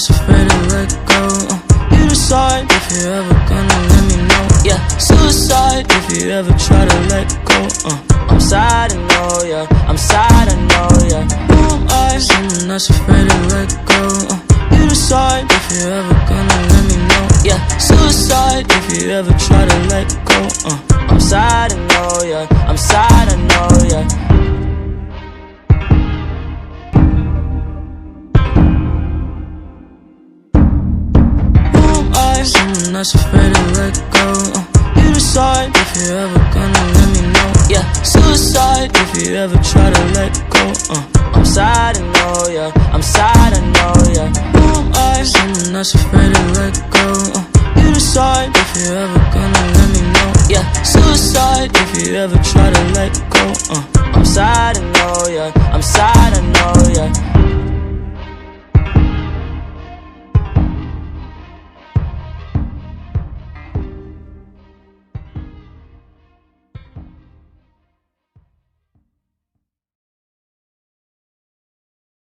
that's afraid to let go. You decide if you're ever gonna let me know. Yeah, suicide if you ever try to let go. I'm sad, I know, yeah. I'm sad, I know, yeah. Who am I? Someone that's afraid to let go. You decide if you're ever gonna let me know. Yeah, suicide if you ever try to let go. I'm sad, I know, yeah. I'm sad, I know, yeah. Someone that's afraid to let go. You decide if you're ever gonna let me know. Yeah, suicide if you ever try to let go. I'm sad, I know, yeah. I'm sad, I know, yeah. Who am I? Someone that's afraid to let go. You decide if you're ever gonna let me know. Yeah, suicide if you ever try to let go. I'm sad, I know, yeah. I'm sad, I know, yeah.